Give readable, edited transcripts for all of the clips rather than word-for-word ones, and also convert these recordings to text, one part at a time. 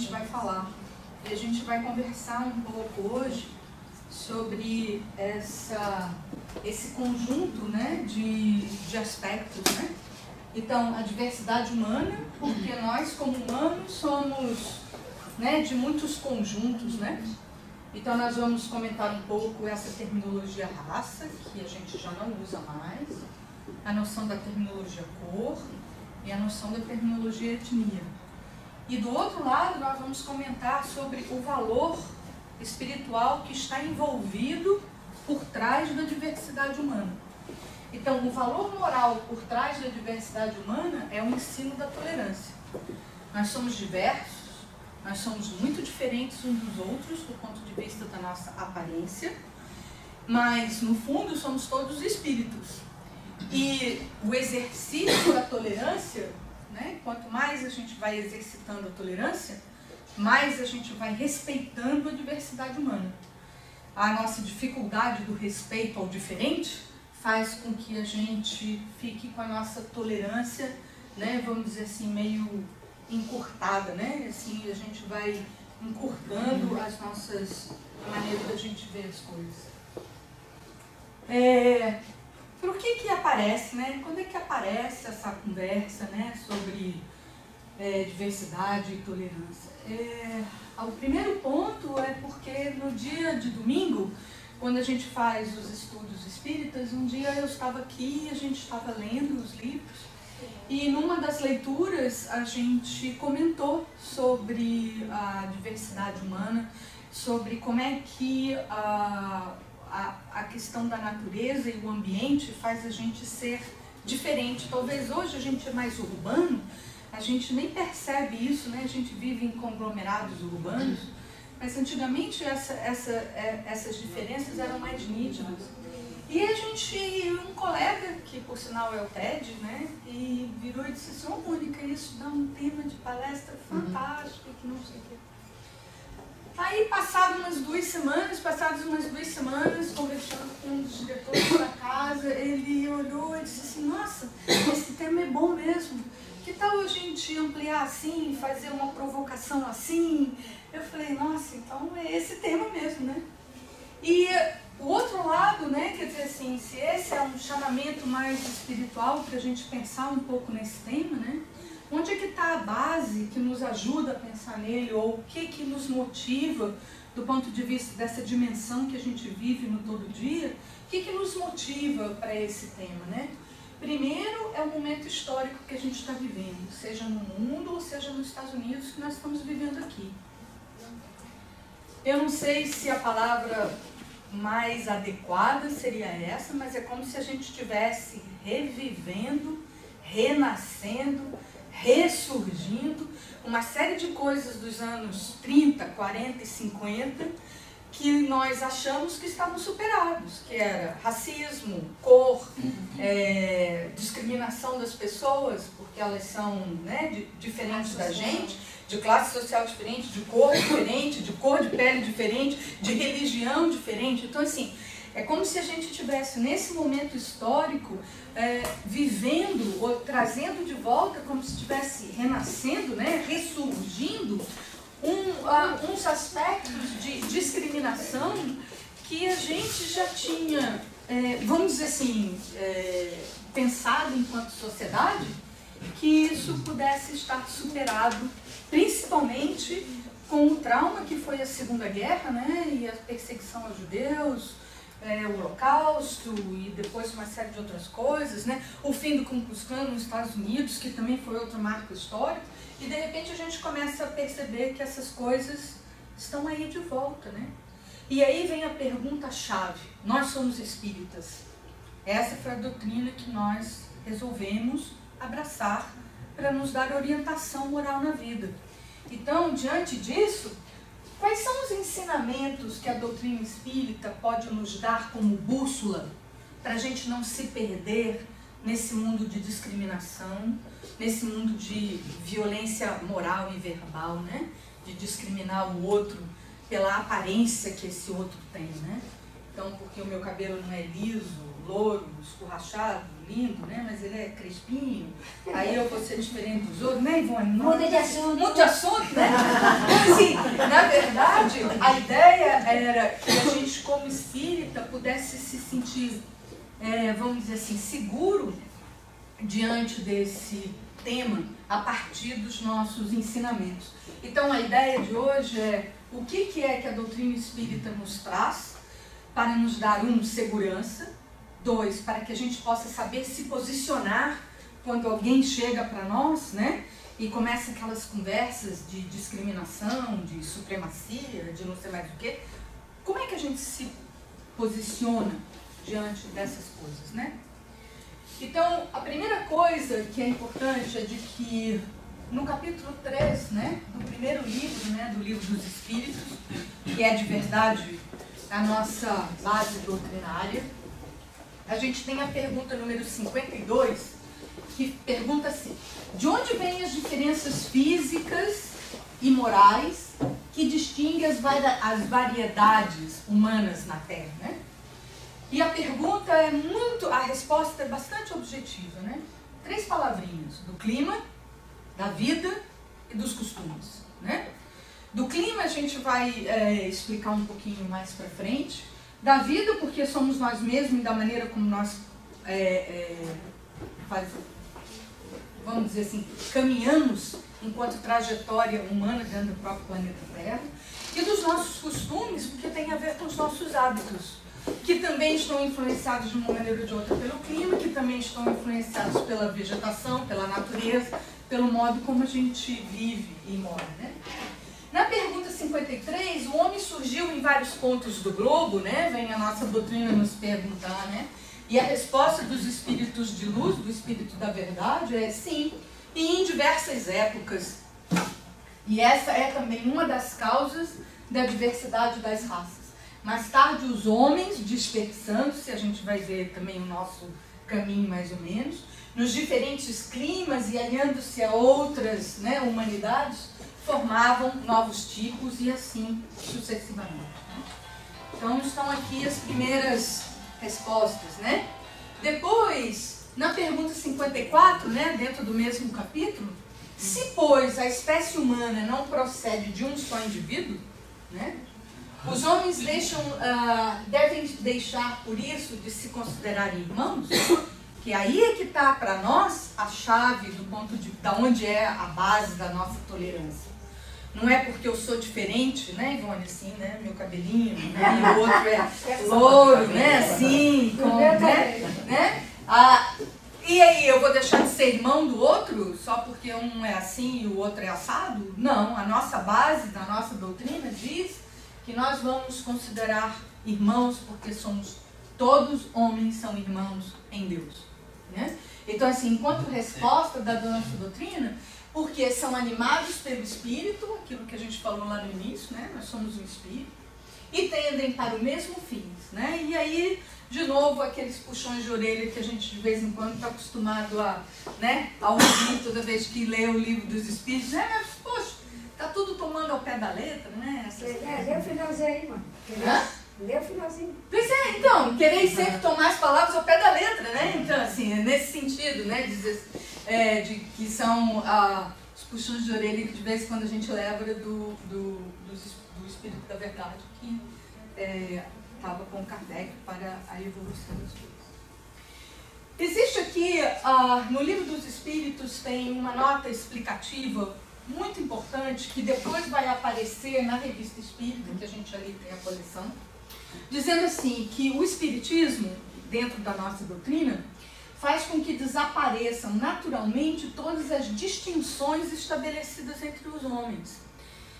gente vai falar. E a gente vai conversar um pouco hoje sobre esse conjunto, né, de aspectos, né? Então, a diversidade humana, porque nós, como humanos, somos, né, de muitos conjuntos, né? Então, nós vamos comentar um pouco essa terminologia raça, que a gente já não usa mais, a noção da terminologia cor e a noção da terminologia etnia. E do outro lado, nós vamos comentar sobre o valor espiritual que está envolvido por trás da diversidade humana. Então, o valor moral por trás da diversidade humana é o ensino da tolerância. Nós somos diversos, nós somos muito diferentes uns dos outros do ponto de vista da nossa aparência, mas, no fundo, somos todos espíritos. E o exercício da tolerância, né, quanto mais a gente vai exercitando a tolerância, mais a gente vai respeitando a diversidade humana. A nossa dificuldade do respeito ao diferente faz com que a gente fique com a nossa tolerância, né, vamos dizer assim, meio encurtada, né? Assim, a gente vai encurtando a maneira da gente ver as coisas. Por que aparece, né? Quando é que aparece essa conversa, né, sobre diversidade e tolerância? O primeiro ponto é porque no dia de domingo, quando a gente faz os estudos espíritas, um dia eu estava aqui e a gente estava lendo os livros e numa das leituras a gente comentou sobre a diversidade humana, sobre como é que a questão da natureza e o ambiente faz a gente ser diferente. Talvez hoje a gente é mais urbano, a gente nem percebe isso, né? A gente vive em conglomerados urbanos, mas antigamente essas diferenças eram mais nítidas. E um colega, que por sinal é o Ted, né? E virou e disse assim: "Ô Mônica, isso dá um tema de palestra fantástico, que não sei o quê." Aí, passadas umas duas semanas, conversando com um dos diretores da casa, ele olhou e disse assim: "Nossa, esse tema é bom mesmo. Que tal a gente ampliar assim, fazer uma provocação assim?" Eu falei: "Nossa, então é esse tema mesmo, né?" E o outro lado, né, quer dizer assim, se esse é um chamamento mais espiritual para a gente pensar um pouco nesse tema, né? Onde é que está a base que nos ajuda a pensar nele, ou o que nos motiva do ponto de vista dessa dimensão que a gente vive no todo dia? O que nos motiva para esse tema, né? Primeiro é o momento histórico que a gente está vivendo, seja no mundo ou seja nos Estados Unidos, que nós estamos vivendo aqui. Eu não sei se a palavra mais adequada seria essa, mas é como se a gente estivesse revivendo, renascendo, ressurgindo uma série de coisas dos anos 30, 40 e 50 que nós achamos que estavam superados, que era racismo, cor, discriminação das pessoas, porque elas são, né, diferentes da gente, de classe social diferente, de cor diferente, de cor de pele diferente, de religião diferente. Então, assim, é como se a gente estivesse nesse momento histórico vivendo, ou trazendo de volta, como se estivesse renascendo, né, ressurgindo, uns aspectos de discriminação que a gente já tinha, vamos dizer assim, pensado enquanto sociedade, que isso pudesse estar superado, principalmente com o trauma que foi a Segunda Guerra, né, e a perseguição aos judeus, o Holocausto e depois uma série de outras coisas, né, o fim do Ku Klux Klan nos Estados Unidos, que também foi outro marco histórico, e de repente a gente começa a perceber que essas coisas estão aí de volta, né? E aí vem a pergunta-chave: nós somos espíritas. Essa foi a doutrina que nós resolvemos abraçar para nos dar orientação moral na vida. Então, diante disso, quais são os ensinamentos que a doutrina espírita pode nos dar como bússola para a gente não se perder nesse mundo de discriminação, nesse mundo de violência moral e verbal, né? De discriminar o outro pela aparência que esse outro tem, né? Então, porque o meu cabelo não é liso, louro, escorrachado, lindo, né? Mas ele é crespinho, aí eu vou ser diferente dos outros, né, Ivone? Muda de assunto. Muda de assunto, né? a ideia era que a gente, como espírita, pudesse se sentir, vamos dizer assim, seguro diante desse tema a partir dos nossos ensinamentos. Então, a ideia de hoje é o que é que a doutrina espírita nos traz para nos dar, segurança, 2, para que a gente possa saber se posicionar quando alguém chega para nós, né? E começa aquelas conversas de discriminação, de supremacia, de não sei mais o quê. Como é que a gente se posiciona diante dessas coisas, né? Então, a primeira coisa que é importante é de que no capítulo 3, né, do primeiro livro, né, do Livro dos Espíritos, que é de verdade a nossa base doutrinária, a gente tem a pergunta número 52, que pergunta assim: de onde vêm as diferenças físicas e morais que distinguem as variedades humanas na Terra, né? E a pergunta a resposta é bastante objetiva, né? 3 palavrinhas: do clima, da vida e dos costumes, né? Do clima a gente vai explicar um pouquinho mais para frente. Da vida, porque somos nós mesmos e da maneira como nós vamos dizer assim, caminhamos enquanto trajetória humana dentro do próprio planeta Terra. E dos nossos costumes, porque tem a ver com os nossos hábitos, que também estão influenciados de uma maneira ou de outra pelo clima, que também estão influenciados pela vegetação, pela natureza, pelo modo como a gente vive e mora, né? Na pergunta 53, o homem surgiu em vários pontos do globo, né? Vem a nossa doutrina nos perguntar, né? E a resposta dos espíritos de luz, do espírito da verdade, é sim, e em diversas épocas. E essa é também uma das causas da diversidade das raças. Mais tarde, os homens, dispersando-se, a gente vai ver também o nosso caminho mais ou menos, nos diferentes climas e alinhando-se a outras, né, humanidades, formavam novos tipos e assim sucessivamente. Então, estão aqui as primeiras respostas, né? Depois, na pergunta 54, né, dentro do mesmo capítulo, se, pois, a espécie humana não procede de um só indivíduo, né, os homens devem deixar, por isso, de se considerarem irmãos, que aí é que está para nós a chave do ponto de onde é a base da nossa tolerância. Não é porque eu sou diferente, né, Ivone, assim, né, meu cabelinho, né, e o outro é louro, né, assim, com, né? E aí, eu vou deixar de ser irmão do outro só porque um é assim e o outro é assado? Não, a nossa base da nossa doutrina diz que nós vamos considerar irmãos porque todos homens são irmãos em Deus, né? Então, assim, enquanto resposta da nossa doutrina, porque são animados pelo Espírito, aquilo que a gente falou lá no início, né? Nós somos um Espírito, e tendem para o mesmo fim, né? E aí, de novo, aqueles puxões de orelha que a gente de vez em quando está acostumado a ouvir toda vez que lê o Livro dos Espíritos, né? Mas, poxa, tá tudo tomando ao pé da letra, né? Lê o finalzinho aí, mano. Lê o finalzinho. Pois é, então, querer sempre tomar as palavras ao pé da letra, né? Então, assim, é nesse sentido, né? De que são os puxões de orelha que de vez em quando a gente leva do Espírito da Verdade, que estava com Kardec para a evolução das coisas. Existe aqui, no Livro dos Espíritos, tem uma nota explicativa muito importante, que depois vai aparecer na Revista Espírita, que a gente ali tem a coleção, dizendo assim, que o Espiritismo, dentro da nossa doutrina, faz com que desapareçam naturalmente todas as distinções estabelecidas entre os homens.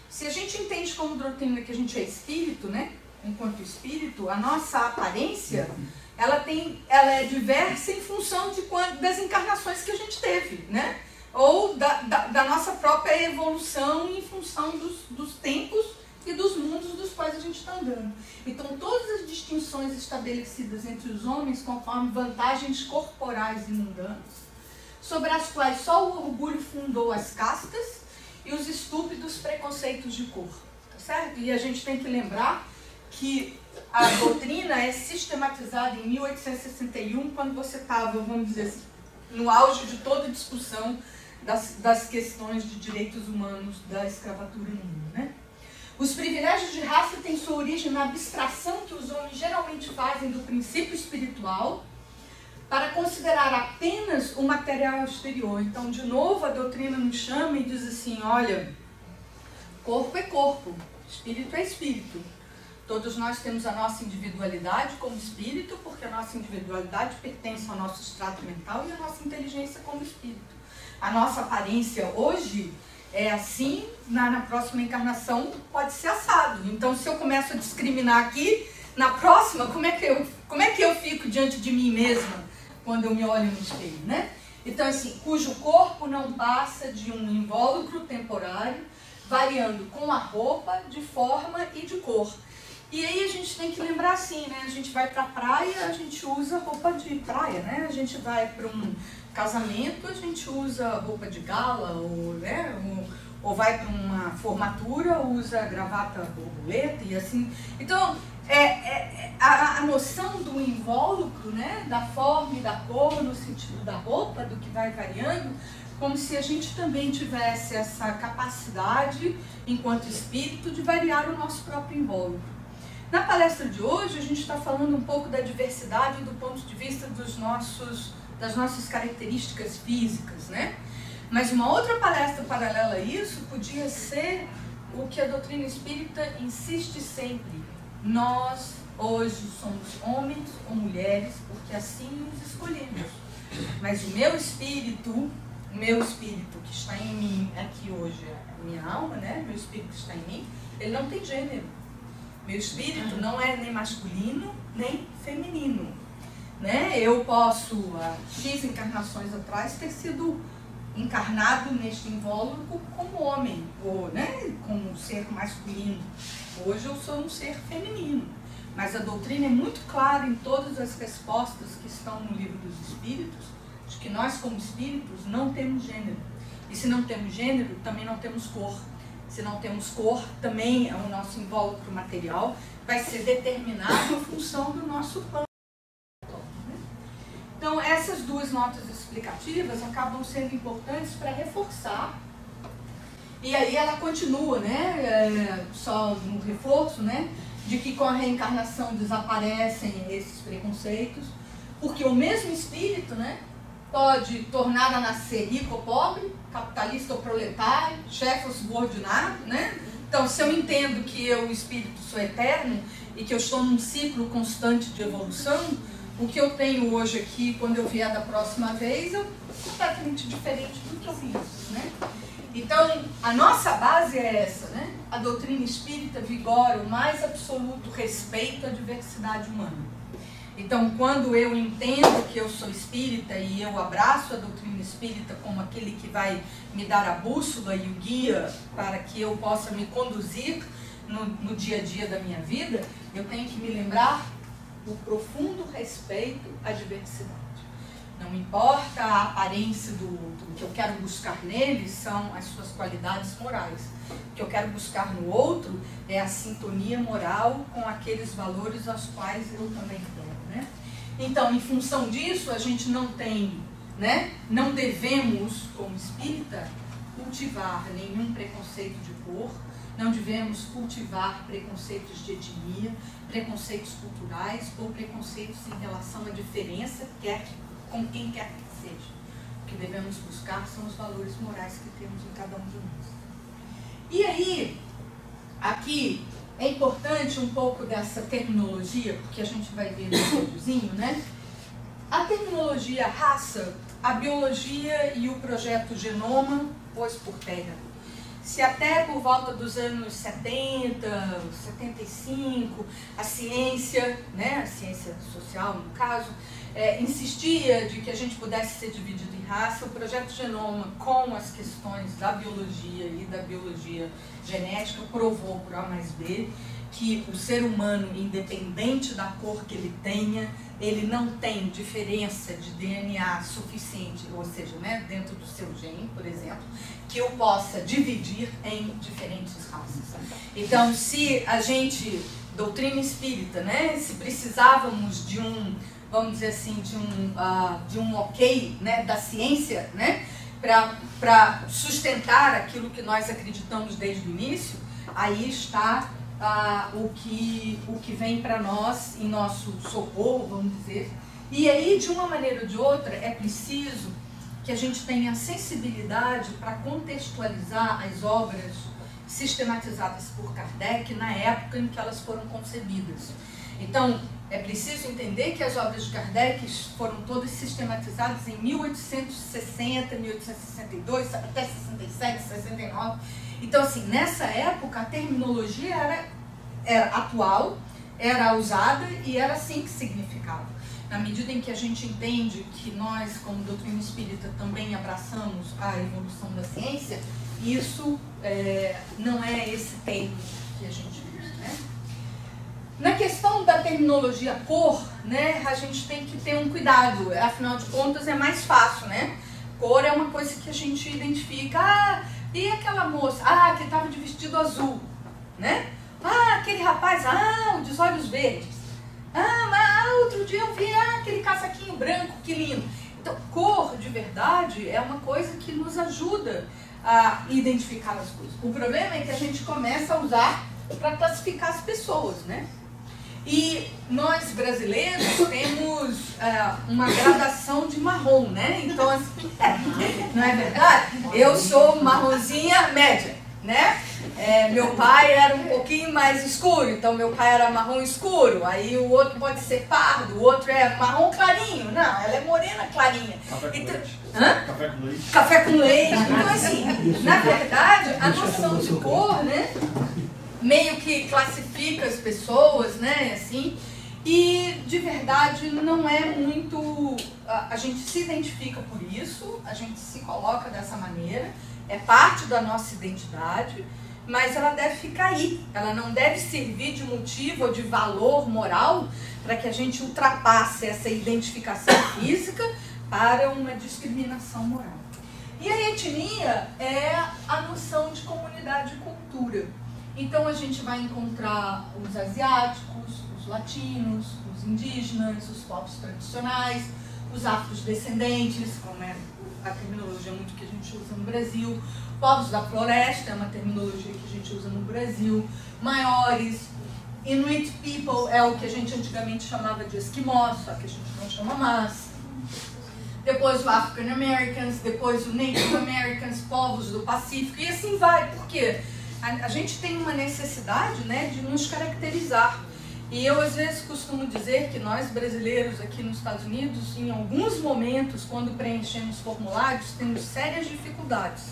Se a gente entende como doutrina que a gente é espírito, né? Enquanto espírito, a nossa aparência, ela é diversa em função das encarnações que a gente teve, né? Ou da nossa própria evolução em função dos tempos e dos mundos dos quais a gente está andando. Então, todas as distinções estabelecidas entre os homens conforme vantagens corporais e mundanas, sobre as quais só o orgulho fundou as castas e os estúpidos preconceitos de cor, tá certo? E a gente tem que lembrar que a doutrina é sistematizada em 1861, quando você estava, vamos dizer assim, no auge de toda a discussão das questões de direitos humanos da escravatura no mundo, né? Os privilégios de raça têm sua origem na abstração que os homens geralmente fazem do princípio espiritual para considerar apenas o material exterior. Então, de novo, a doutrina nos chama e diz assim, olha, corpo é corpo, espírito é espírito. Todos nós temos a nossa individualidade como espírito, porque a nossa individualidade pertence ao nosso extrato mental e à nossa inteligência como espírito. A nossa aparência hoje é assim, na próxima encarnação pode ser assado. Então, se eu começo a discriminar aqui, na próxima, como é que eu fico diante de mim mesma quando eu me olho no espelho, né? Então, assim, cujo corpo não passa de um invólucro temporário, variando com a roupa, de forma e de cor. E aí a gente tem que lembrar assim, né? A gente vai pra praia, a gente usa roupa de praia, né? A gente vai para um casamento, a gente usa roupa de gala, ou, né? ou vai para uma formatura, usa gravata borboleta e assim. Então, a noção do invólucro, né? Da forma e da cor, no sentido da roupa, do que vai variando, como se a gente também tivesse essa capacidade, enquanto espírito, de variar o nosso próprio invólucro. Na palestra de hoje, a gente está falando um pouco da diversidade do ponto de vista das nossas características físicas, né? Mas uma outra palestra paralela a isso podia ser o que a doutrina espírita insiste sempre. Nós, hoje, somos homens ou mulheres, porque assim nos escolhemos. Mas o meu espírito que está em mim aqui hoje, a minha alma, né? Meu espírito que está em mim, ele não tem gênero. Meu espírito não é nem masculino, nem feminino. Né? Eu posso, há X encarnações atrás, ter sido encarnado neste invólucro como homem, ou né? Como um ser masculino. Hoje eu sou um ser feminino. Mas a doutrina é muito clara em todas as respostas que estão no livro dos Espíritos, de que nós, como espíritos, não temos gênero. E se não temos gênero, também não temos cor. Se não temos cor, também o nosso invólucro material vai ser determinado em função do nosso plano. Então, essas duas notas explicativas acabam sendo importantes para reforçar. E aí ela continua, né, só no reforço, né, de que com a reencarnação desaparecem esses preconceitos, porque o mesmo espírito, né, pode tornar a nascer rico ou pobre, capitalista ou proletário, chefe ou subordinado, né? Então, se eu entendo que eu, o espírito, sou eterno e que eu estou num ciclo constante de evolução, o que eu tenho hoje aqui, quando eu vier da próxima vez, é completamente diferente do que eu vi, né? Então, a nossa base é essa, né? A doutrina espírita vigora o mais absoluto respeito à diversidade humana. Então, quando eu entendo que eu sou espírita e eu abraço a doutrina espírita como aquele que vai me dar a bússola e o guia para que eu possa me conduzir no dia a dia da minha vida, eu tenho que me lembrar do profundo respeito à diversidade. Não importa a aparência do outro, o que eu quero buscar nele são as suas qualidades morais. O que eu quero buscar no outro é a sintonia moral com aqueles valores aos quais eu também quero. Né? Então, em função disso, a gente não tem, né, não devemos, como espírita, cultivar nenhum preconceito de cor, não devemos cultivar preconceitos de etnia, preconceitos culturais ou preconceitos em relação à diferença, com quem quer que seja. O que devemos buscar são os valores morais que temos em cada um de nós. E aí, aqui, é importante um pouco dessa terminologia, porque a gente vai ver no videozinho, né? A terminologia raça, a biologia e o projeto Genoma pôs por terra. Se até por volta dos anos 70, 75, a ciência, né, a ciência social no caso, insistia de que a gente pudesse ser dividido em raça, o projeto Genoma, com as questões da biologia e da biologia genética, provou por A mais B que o ser humano, independente da cor que ele tenha, ele não tem diferença de DNA suficiente, ou seja, né, dentro do seu gene, por exemplo, que eu possa dividir em diferentes raças. Então, se a gente, doutrina espírita, né, se precisávamos de um, vamos dizer assim, de um ok, né, da ciência, né, para sustentar aquilo que nós acreditamos desde o início, aí está o que vem para nós em nosso socorro, vamos dizer. E aí, de uma maneira ou de outra, é preciso que a gente tenha sensibilidade para contextualizar as obras sistematizadas por Kardec na época em que elas foram concebidas. Então, é preciso entender que as obras de Kardec foram todas sistematizadas em 1860, 1862, até 67, 69. Então, assim, nessa época, a terminologia era atual, era usada e era assim que significava. Na medida em que a gente entende que nós, como doutrina espírita, também abraçamos a evolução da ciência, isso não é esse termo que a gente usa, né? Na questão da terminologia cor, né, a gente tem que ter um cuidado, afinal de contas é mais fácil, né? Cor é uma coisa que a gente identifica, e aquela moça, que estava de vestido azul, né? Aquele rapaz, o dos olhos verdes. Outro dia eu vi aquele casaquinho branco, que lindo. Então, cor de verdade é uma coisa que nos ajuda a identificar as coisas. O problema é que a gente começa a usar para classificar as pessoas, né? E nós brasileiros temos uma gradação de marrom, né? Então, assim, não é verdade? Eu sou marronzinha média, né? Meu pai era um pouquinho mais escuro, então meu pai era marrom escuro, aí o outro pode ser pardo, o outro é marrom clarinho, não, ela é morena clarinha. Café com leite. Café com leite. Café com leite. Então, assim, na verdade, a noção de cor, né, meio que classifica as pessoas, né, assim, e de verdade não é muito, a gente se identifica por isso, a gente se coloca dessa maneira, é parte da nossa identidade, mas ela deve ficar aí, ela não deve servir de motivo ou de valor moral para que a gente ultrapasse essa identificação física para uma discriminação moral. E a etnia é a noção de comunidade e cultura. Então a gente vai encontrar os asiáticos, os latinos, os indígenas, os povos tradicionais, os afrodescendentes, como é a terminologia muito que a gente usa no Brasil, povos da floresta, é uma terminologia que a gente usa no Brasil, maiores, Inuit people é o que a gente antigamente chamava de esquimós, só que a gente não chama mais. Depois o African Americans, depois o Native Americans, povos do Pacífico, e assim vai, porque a gente tem uma necessidade, né, de nos caracterizar. E eu às vezes costumo dizer que nós brasileiros aqui nos Estados Unidos, em alguns momentos, quando preenchemos formulários, temos sérias dificuldades.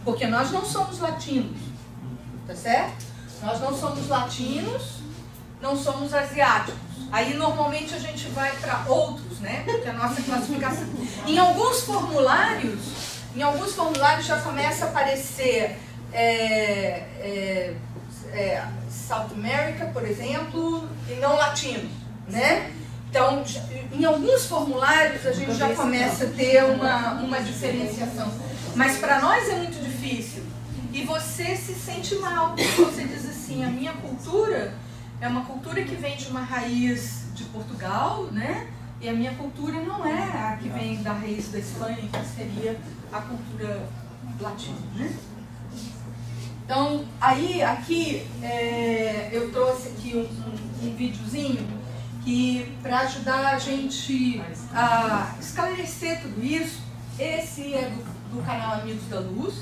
Porque nós não somos latinos, tá certo? Nós não somos latinos, não somos asiáticos. Aí normalmente a gente vai para outros, né? Porque a nossa classificação... Em alguns formulários já começa a aparecer South America, por exemplo, e não latino, né? Então, em alguns formulários a gente já começa a ter uma diferenciação. Mas para nós é muito difícil. E você se sente mal. Você diz assim, a minha cultura é uma cultura que vem de uma raiz de Portugal, né? E a minha cultura não é a que vem da raiz da Espanha, que seria a cultura latina, né? Então, aí, aqui, eu trouxe aqui um videozinho que, para ajudar a gente a esclarecer tudo isso, esse é do canal Amigos da Luz,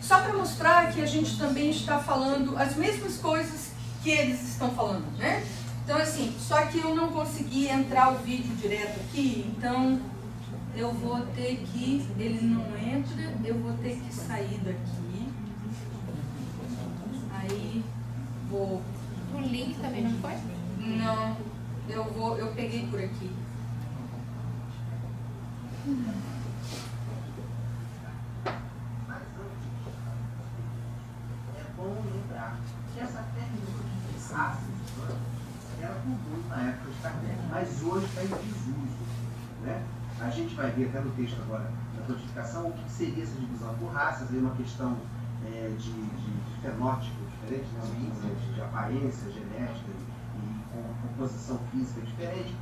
só para mostrar que a gente também está falando as mesmas coisas que eles estão falando, né? Então, assim, só que eu não consegui entrar o vídeo direto aqui, então eu vou ter que, ele não entra, eu vou ter que sair daqui, aí vou... O link também não foi? Não, eu peguei por aqui. Que essa técnica de ácidos era comum na época de Kardec, mas hoje está em desuso, né? A gente vai ver até no texto agora da codificação o que seria essa divisão por raças, aí uma questão de fenótipo diferente, né? De aparência genética e com composição física diferente,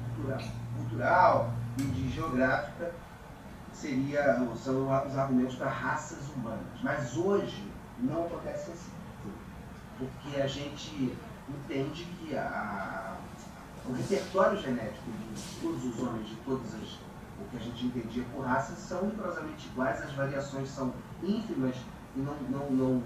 cultural e de geográfica, são os argumentos para raças humanas. Mas hoje não acontece assim. porque a gente entende que o repertório genético de todos os homens, de todas o que a gente entendia por raça, são rigorosamente iguais, as variações são ínfimas e não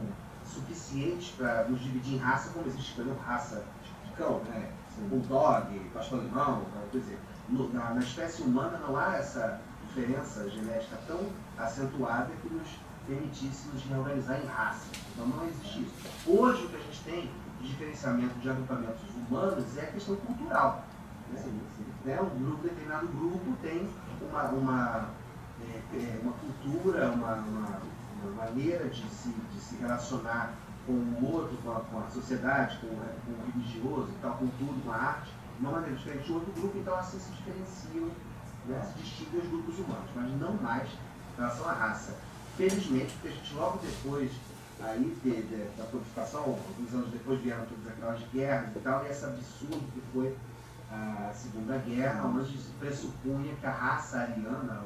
suficientes para nos dividir em raça, como existe, por exemplo, raça de cão, né? Bulldog, pastor alemão, quer dizer, na espécie humana não há essa diferença genética tão acentuada que nos permitisse nos reorganizar em raça. Então não existe isso. Hoje o que a gente tem de diferenciamento de agrupamentos humanos é a questão cultural. Né? Um determinado grupo tem uma cultura, uma maneira de se relacionar com o outro, com a sociedade, com o religioso, e tal, com tudo, com a arte, de uma maneira diferente de outro grupo, então assim se diferenciam, né, se distinguem os grupos humanos, mas não mais em relação à raça. Felizmente, porque a gente logo depois aí da codificação, alguns anos depois vieram todas aquelas guerras e tal, e esse absurdo que foi a Segunda Guerra, onde se pressupunha que a raça ariana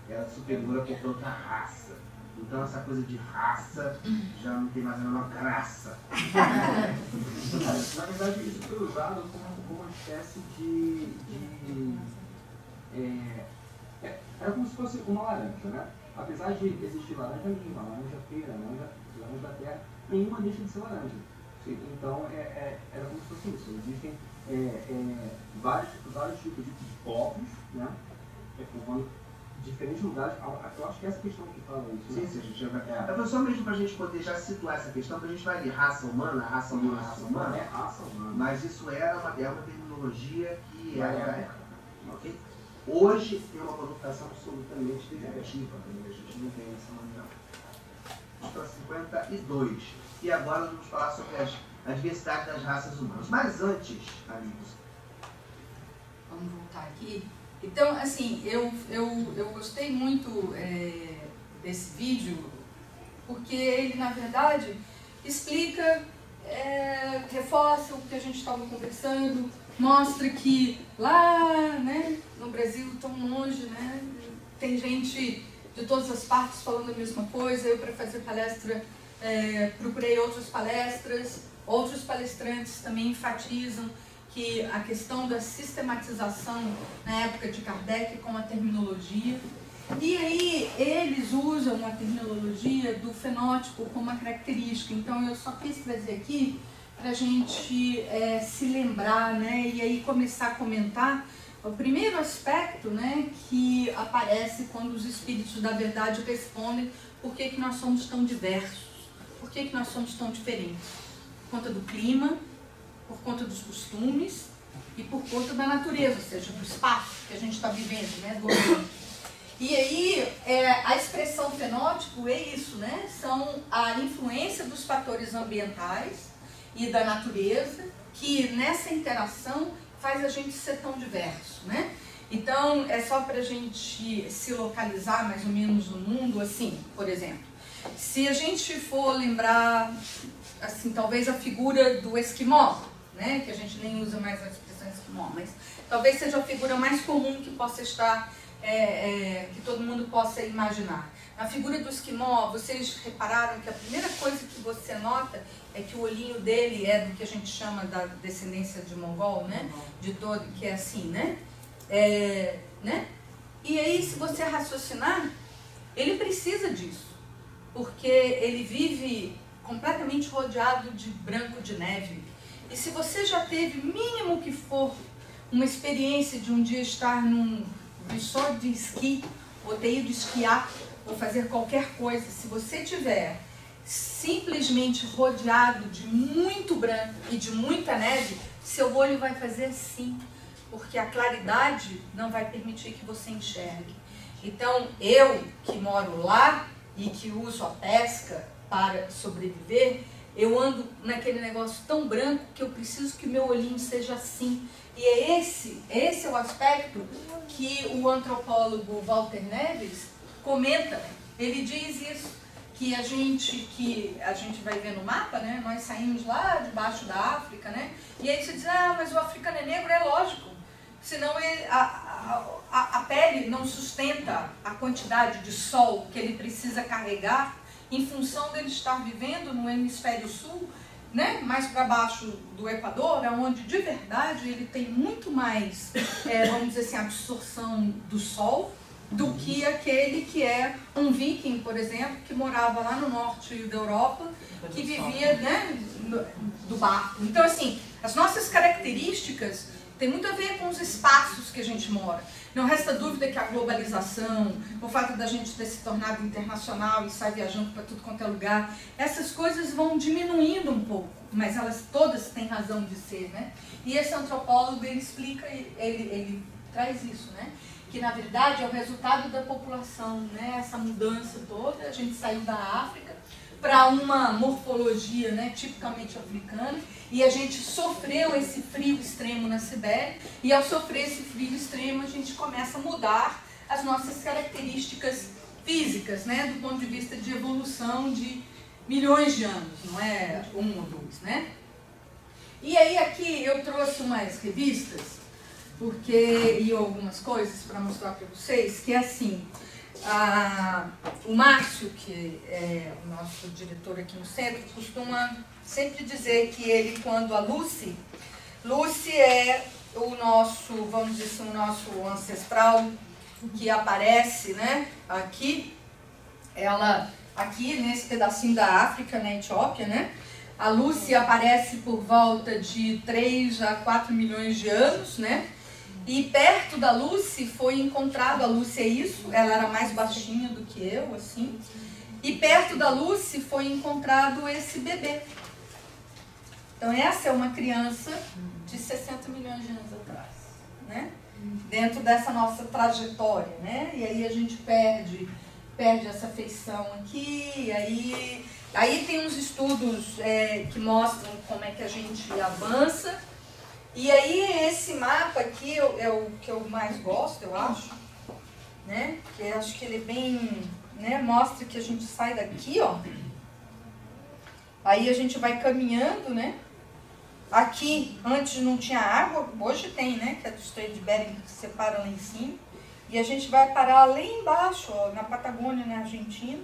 era superior a qualquer outra raça. Então essa coisa de raça já não tem mais a menor graça. Na verdade, isso foi usado como uma espécie era como se fosse uma laranja, né? Apesar de existir laranja lima, laranja feira, laranja da terra, nenhuma deixa de ser laranja. Então era como se fosse isso. Existem vários tipos de povos, né? Formando diferentes lugares. Eu acho que é essa questão que fala isso. Sim, a gente vai. Só mesmo para a gente poder já situar essa questão, para a gente vai de raça humana, raça humana, raça humana. É raça humana. Mas isso era uma terminologia que era da época. Ok? Hoje tem uma conotação absolutamente negativa, a gente não tem essa maneira. Vamos para 52. E agora vamos falar sobre a diversidade das raças humanas. Mas antes, amigos. Vamos voltar aqui. Então, assim, eu gostei muito desse vídeo, porque ele, na verdade, explica, reforça o que a gente estava conversando, mostra que lá, né, no Brasil, tão longe, né, tem gente de todas as partes falando a mesma coisa. Eu, para fazer palestra, procurei outras palestras, outros palestrantes também enfatizam que a questão da sistematização na época de Kardec com a terminologia. E aí eles usam a terminologia do fenótipo como uma característica. Então eu só quis trazer aqui para a gente se lembrar, né, e aí começar a comentar o primeiro aspecto, né, que aparece quando os espíritos da verdade respondem por que nós somos tão diversos, por que nós somos tão diferentes. Por conta do clima, por conta dos costumes e por conta da natureza, ou seja, do espaço que a gente está vivendo, né, do ambiente. E aí, a expressão fenótipo é isso, né? São a influência dos fatores ambientais e da natureza, que nessa interação faz a gente ser tão diverso, né? Então, é só para a gente se localizar mais ou menos no mundo, assim, por exemplo. Se a gente for lembrar, assim, talvez a figura do esquimó, né? Que a gente nem usa mais a expressão esquimó, mas talvez seja a figura mais comum que possa estar, que todo mundo possa imaginar. Na figura do esquimó, vocês repararam que a primeira coisa que você nota é que o olhinho dele é do que a gente chama da descendência de mongol, né? De todo, que é assim, né? Né? E aí, se você raciocinar, ele precisa disso, porque ele vive completamente rodeado de branco de neve. E se você já teve, mínimo que for, uma experiência de um dia estar num resort de esqui, ou ter ido esquiar, ou fazer qualquer coisa, se você tiver simplesmente rodeado de muito branco e de muita neve, seu olho vai fazer assim, porque a claridade não vai permitir que você enxergue. Então, eu que moro lá e que uso a pesca para sobreviver, eu ando naquele negócio tão branco que eu preciso que o meu olhinho seja assim. E é esse é o aspecto que o antropólogo Walter Neves comenta. Ele diz isso, que a gente vai ver no mapa, né? Nós saímos lá debaixo da África, né? E aí você diz, mas o africano é negro, é lógico. Senão a pele não sustenta a quantidade de sol que ele precisa carregar em função dele estar vivendo no hemisfério sul né, mais para baixo do Equador, é onde de verdade ele tem muito mais, vamos dizer assim, absorção do sol do que aquele que é um viking, por exemplo, que morava lá no norte da Europa, que vivia, né, do barco. Então, assim, as nossas características têm muito a ver com os espaços que a gente mora. Não resta dúvida que a globalização, o fato da gente ter se tornado internacional e sair viajando para tudo quanto é lugar, essas coisas vão diminuindo um pouco, mas elas todas têm razão de ser, né? E esse antropólogo, ele explica, ele traz isso, né? Que na verdade é o resultado da população, né? Essa mudança toda, a gente saiu da África para uma morfologia, né, tipicamente africana, e a gente sofreu esse frio extremo na Sibéria, e ao sofrer esse frio extremo a gente começa a mudar as nossas características físicas, né, do ponto de vista de evolução de milhões de anos, não é um ou dois, né? E aí aqui eu trouxe umas revistas, e algumas coisas para mostrar para vocês, que é assim, o Márcio, que é o nosso diretor aqui no centro, costuma sempre dizer que ele, quando a Lucy é o nosso, vamos dizer assim, o nosso ancestral que aparece, né, aqui, ela, aqui nesse pedacinho da África, na Etiópia, né, a Lucy aparece por volta de 3 a 4 milhões de anos, né, e perto da Lucy foi encontrado, a Lucy é isso, ela era mais baixinha do que eu, assim, e perto da Lucy foi encontrado esse bebê. Então essa é uma criança de 60 milhões de anos atrás, né? Dentro dessa nossa trajetória, né? E aí a gente perde essa feição aqui, e aí tem uns estudos que mostram como é que a gente avança. E aí esse mapa aqui é o que eu mais gosto, eu acho, né? Que eu acho que ele é bem, né? Mostra que a gente sai daqui, ó. Aí a gente vai caminhando, né? Aqui, antes não tinha água, hoje tem, né? Que é do Estreito de Bering, que separa lá em cima. E a gente vai parar lá embaixo, ó, na Patagônia, na Argentina.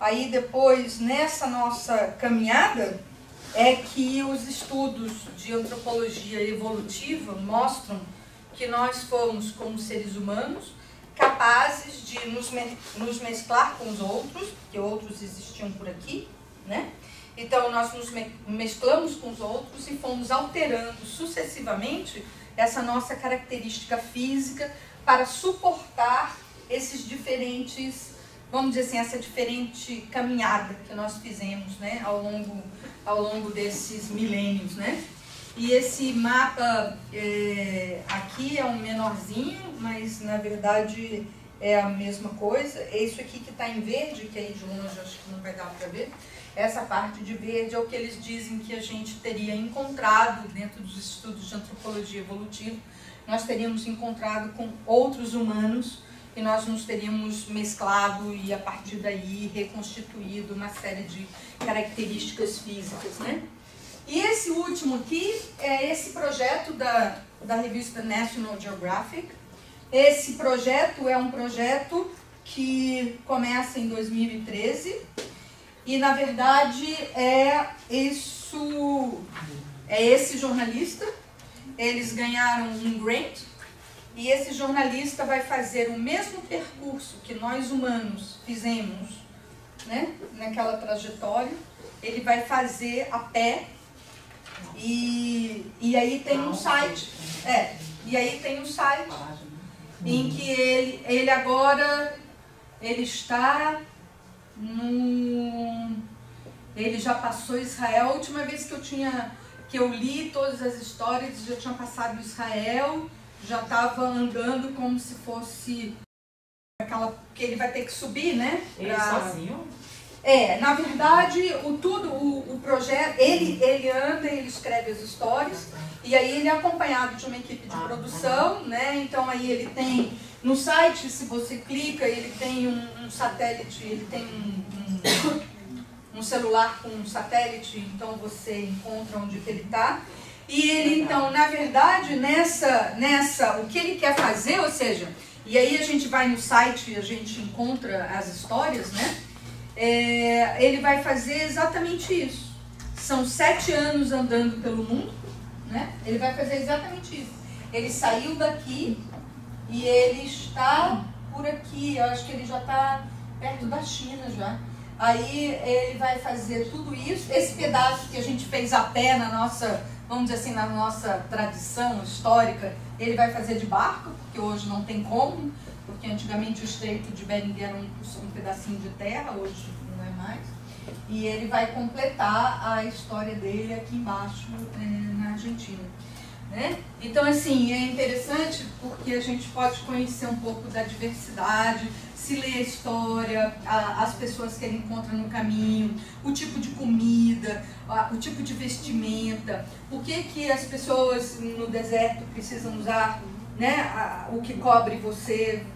Aí depois, nessa nossa caminhada, é que os estudos de antropologia evolutiva mostram que nós fomos, como seres humanos, capazes de nos mesclar com os outros, porque outros existiam por aqui, né? Então nós nos mesclamos com os outros e fomos alterando sucessivamente essa nossa característica física para suportar esses diferentes, vamos dizer assim, essa diferente caminhada que nós fizemos, né, ao longo desses milênios, né? E esse mapa aqui é um menorzinho, mas na verdade é a mesma coisa. É isso aqui que está em verde, que aí de longe acho que não vai dar para ver. Essa parte de verde é o que eles dizem que a gente teria encontrado dentro dos estudos de antropologia evolutiva. Nós teríamos encontrado com outros humanos e nós nos teríamos mesclado e a partir daí reconstituído uma série de características físicas, né? E esse último aqui é esse projeto da revista National Geographic. Esse projeto é um projeto que começa em 2013 e na verdade esse jornalista, eles ganharam um grant. E esse jornalista vai fazer o mesmo percurso que nós humanos fizemos, né, naquela trajetória. Ele vai fazer a pé e aí tem um site. E aí tem um site em que ele agora está ele já passou Israel. A última vez que eu li todas as histórias, já tinha passado Israel. Já estava andando como se fosse aquela que ele vai ter que subir, né? Ele sozinho? Na verdade, o projeto, ele anda, ele escreve as histórias, e aí ele é acompanhado de uma equipe de produção, né? Então aí ele tem, no site, se você clica, ele tem um satélite, ele tem um celular com um satélite, então você encontra onde que ele está. E ele, então, na verdade, o que ele quer fazer, ou seja, e aí a gente vai no site e a gente encontra as histórias, né? Ele vai fazer exatamente isso. São 7 anos andando pelo mundo, né? Ele vai fazer exatamente isso. Ele saiu daqui e ele está por aqui. Eu acho que ele já está perto da China já. Aí ele vai fazer tudo isso. Esse pedaço que a gente fez a pé na nossa, vamos dizer assim, na nossa tradição histórica, ele vai fazer de barco, porque hoje não tem como, porque antigamente o Estreito de Bering era um pedacinho de terra, hoje não é mais. E ele vai completar a história dele aqui embaixo, na Argentina. Né? Então, assim, é interessante porque a gente pode conhecer um pouco da diversidade, se ler a história, as pessoas que ele encontra no caminho, o tipo de comida, o tipo de vestimenta, por que as pessoas no deserto precisam usar, né, o que cobre você,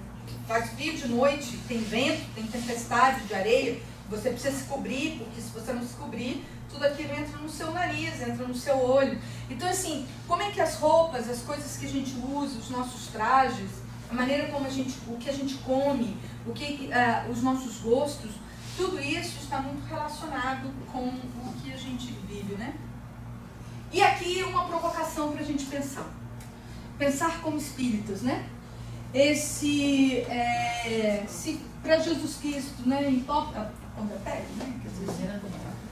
faz frio de noite, tem vento, tem tempestade de areia, você precisa se cobrir, porque se você não se cobrir, tudo aquilo entra no seu nariz, entra no seu olho. Então, assim, como é que as roupas, as coisas que a gente usa, os nossos trajes, a maneira como o que a gente come, os nossos gostos, tudo isso está muito relacionado com o que a gente vive, né? E aqui uma provocação para a gente pensar. Pensar como espíritas, né? Se para Jesus Cristo, né, importa a cor da pele, né? Quer dizer,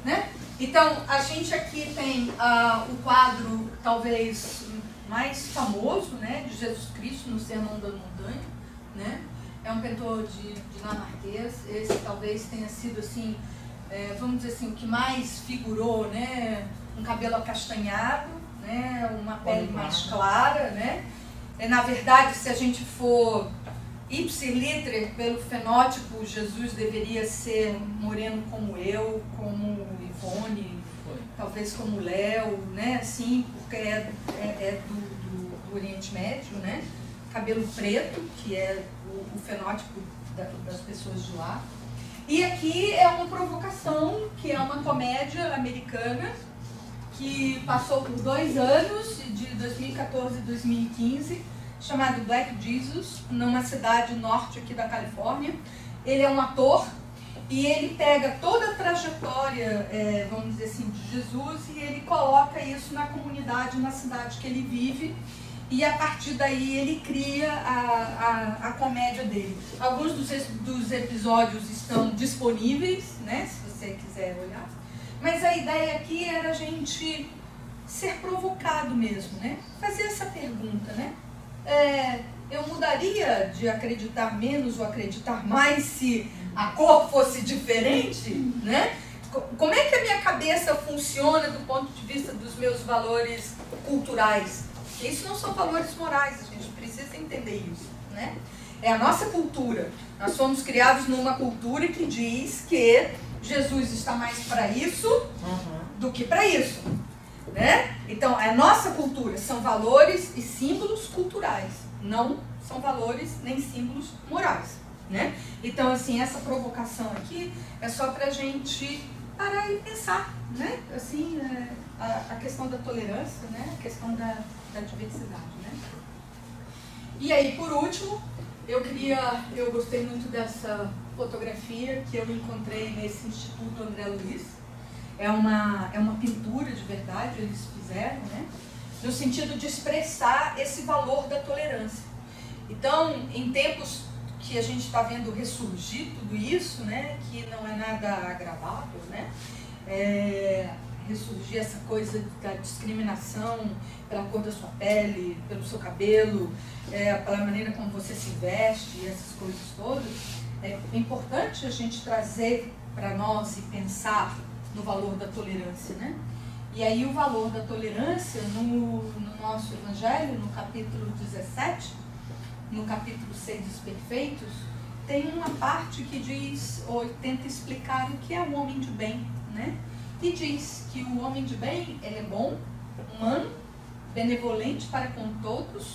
né? Então, a gente aqui tem o quadro, talvez, mais famoso, né, de Jesus Cristo no Sermão da Montanha, né? É um pintor dinamarquês. Esse talvez tenha sido, assim, vamos dizer assim, o que mais figurou, né? Um cabelo acastanhado, né? Uma pele mais clara, né? Na verdade, se a gente for ipsiliter pelo fenótipo, Jesus deveria ser moreno como eu, como Ivone, talvez como Léo, né? Assim, porque é do Oriente Médio, né? Cabelo preto, que é o fenótipo das pessoas de lá. E aqui é uma provocação, que é uma comédia americana, que passou por 2 anos, de 2014 e 2015, chamado Black Jesus, numa cidade norte aqui da Califórnia. Ele é um ator e ele pega toda a trajetória, vamos dizer assim, de Jesus, e ele coloca isso na comunidade, na cidade que ele vive, e a partir daí ele cria a comédia dele. Alguns dos episódios estão disponíveis, né, se você quiser olhar, mas a ideia aqui era a gente ser provocado mesmo, né, fazer essa pergunta, né? Eu mudaria de acreditar menos ou acreditar mais se a cor fosse diferente, né? Como é que a minha cabeça funciona do ponto de vista dos meus valores culturais? Porque isso não são valores morais, a gente precisa entender isso, né? É a nossa cultura. Nós fomos criados numa cultura que diz que Jesus está mais para isso do que para isso. Né? Então, a nossa cultura são valores e símbolos culturais, não são valores nem símbolos morais, né? Então, assim, essa provocação aqui é só para a gente parar e pensar, né? Assim, a questão da tolerância, né? A questão da diversidade, né? E aí, por último, eu gostei muito dessa fotografia que eu encontrei nesse Instituto André Luiz. É uma pintura de verdade, eles fizeram, né? No sentido de expressar esse valor da tolerância. Então, em tempos que a gente está vendo ressurgir tudo isso, né? Que não é nada agradável, né? Ressurgir essa coisa da discriminação pela cor da sua pele, pelo seu cabelo, pela maneira como você se veste, essas coisas todas. É importante a gente trazer para nós e pensar no valor da tolerância, né? E aí o valor da tolerância no nosso Evangelho, no capítulo 17, no capítulo 6 dos Perfeitos, tem uma parte que diz, ou tenta explicar o que é o homem de bem, né? E diz que o homem de bem, ele é bom, humano, benevolente para com todos,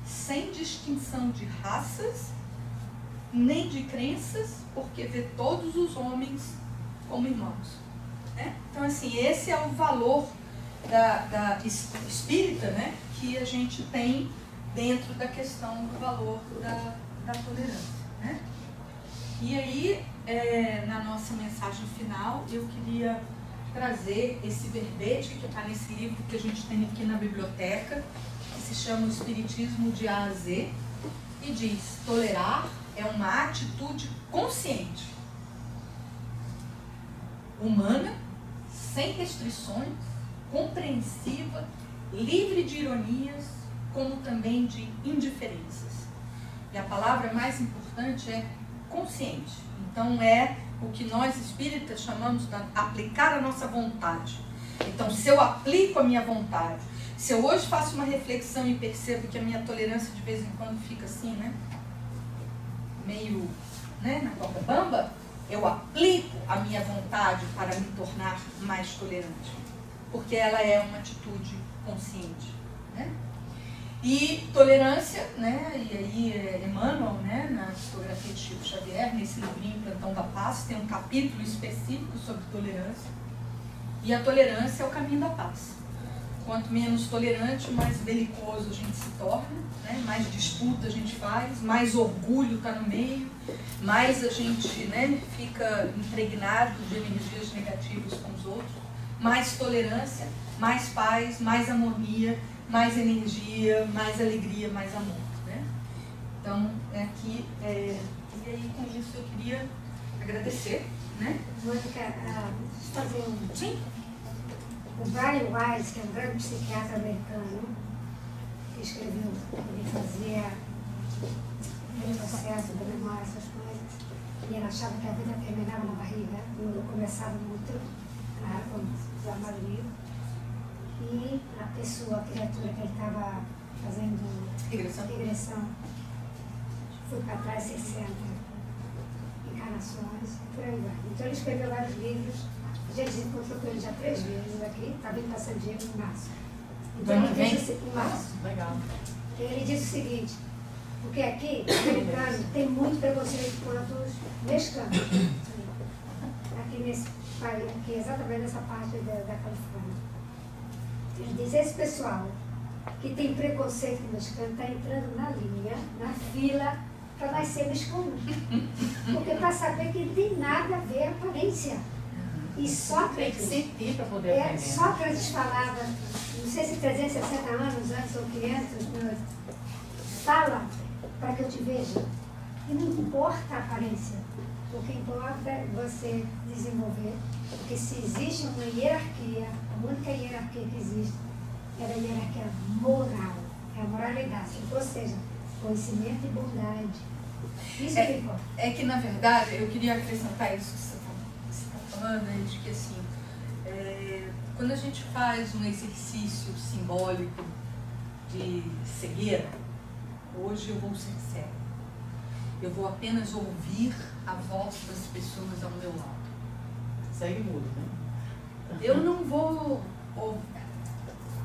sem distinção de raças, nem de crenças, porque vê todos os homens como irmãos. Né? Então, assim, esse é o valor da espírita, né, que a gente tem dentro da questão do valor da tolerância. Né? E aí, na nossa mensagem final, eu queria trazer esse verbete que está nesse livro que a gente tem aqui na biblioteca, que se chama O Espiritismo de A a Z, e diz: tolerar é uma atitude consciente, humana, sem restrições, compreensiva, livre de ironias, como também de indiferenças. E a palavra mais importante é consciente. Então é o que nós espíritas chamamos de aplicar a nossa vontade. Então, se eu aplico a minha vontade, se eu hoje faço uma reflexão e percebo que a minha tolerância de vez em quando fica assim, né? Meio, né, na corda bamba, eu aplico a minha vontade para me tornar mais tolerante, porque ela é uma atitude consciente, né? E tolerância, né? E aí Emmanuel, né, na psicografia de Chico Xavier, nesse livrinho Plantão da Paz, tem um capítulo específico sobre tolerância. E a tolerância é o caminho da paz. Quanto menos tolerante, mais belicoso a gente se torna, né? Mais disputa a gente faz, mais orgulho está no meio, mais a gente, né, fica impregnado de energias negativas com os outros. Mais tolerância, mais paz, mais harmonia, mais energia, mais alegria, mais amor, né? Então, aqui, e aí com isso eu queria agradecer, né? Mônica, fazer um... Sim. O Brian Weiss, que é um grande psiquiatra americano, que escreveu, ele fazia processo da memória, essas coisas, e ele achava que a vida terminava na barriga, quando começava muito, quando a maioria. E a pessoa, a criatura que ele estava fazendo regressão, foi para trás 60 encarnações, por aí vai. Então ele escreveu vários livros, a gente encontrou com ele já 3 vezes aqui, está vindo para San Diego em março. Então ele diz assim, em março. Legal. Ele diz o seguinte, porque aqui, o americano tem muito preconceito quanto os mexicanos. Aqui nesse país, aqui exatamente nessa parte da Califórnia. Ele diz, esse pessoal que tem preconceito com o mexicano está entrando na linha, na fila, para nascer mexicano. Porque para saber que não tem nada a ver a aparência. E Sócrates, Sócrates falava, não sei se 360 anos antes ou 500, fala para que eu te veja. E não importa a aparência. O que importa é você desenvolver. Porque se existe uma hierarquia, a única hierarquia que existe é a hierarquia moral, é a moralidade, ou seja, conhecimento e bondade. Isso que importa. É que, na verdade, eu queria acrescentar isso que você está falando, né, de que, assim, quando a gente faz um exercício simbólico de cegueira, hoje eu vou ser cego. Eu vou apenas ouvir a voz das pessoas ao meu lado. Segue mudo, né? Eu não vou...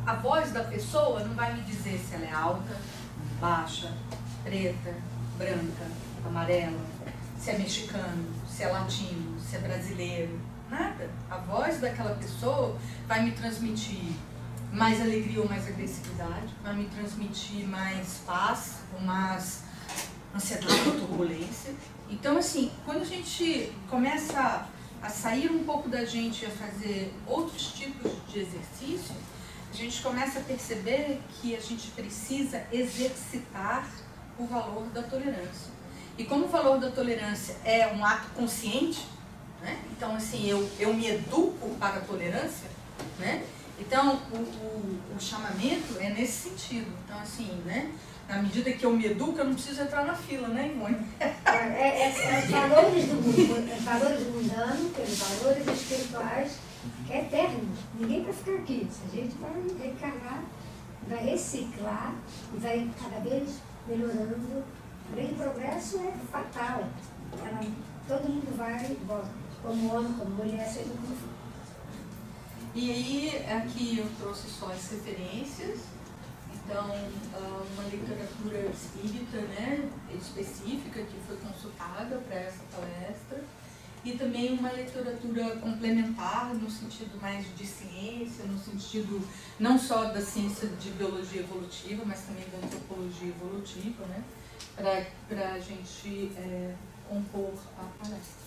A voz da pessoa não vai me dizer se ela é alta, baixa, preta, branca, amarela, se é mexicano, se é latino, se é brasileiro. Nada. A voz daquela pessoa vai me transmitir mais alegria ou mais agressividade, vai me transmitir mais paz ou mais ansiedade ou turbulência. Então, assim, quando a gente começa a sair um pouco da gente e a fazer outros tipos de exercício, a gente começa a perceber que a gente precisa exercitar o valor da tolerância. E como o valor da tolerância é um ato consciente, né? Então, assim, eu me educo para a tolerância, né? Então, o chamamento é nesse sentido. Então, assim, né? Na medida que eu me educo, eu não preciso entrar na fila, né, Ivone? Valores do mundo, valores mundanos, pelos valores espirituais, que é eterno. Ninguém vai ficar aqui. A gente vai reencarnar, vai reciclar e vai cada vez melhorando. A lei do progresso é fatal. Todo mundo vai, como homem, como mulher, seja como for. E aí, aqui eu trouxe só as referências. Então, uma literatura espírita, né, específica que foi consultada para essa palestra, e também uma literatura complementar no sentido mais de ciência, no sentido não só da ciência de biologia evolutiva, mas também da antropologia evolutiva, né, para a gente compor a palestra.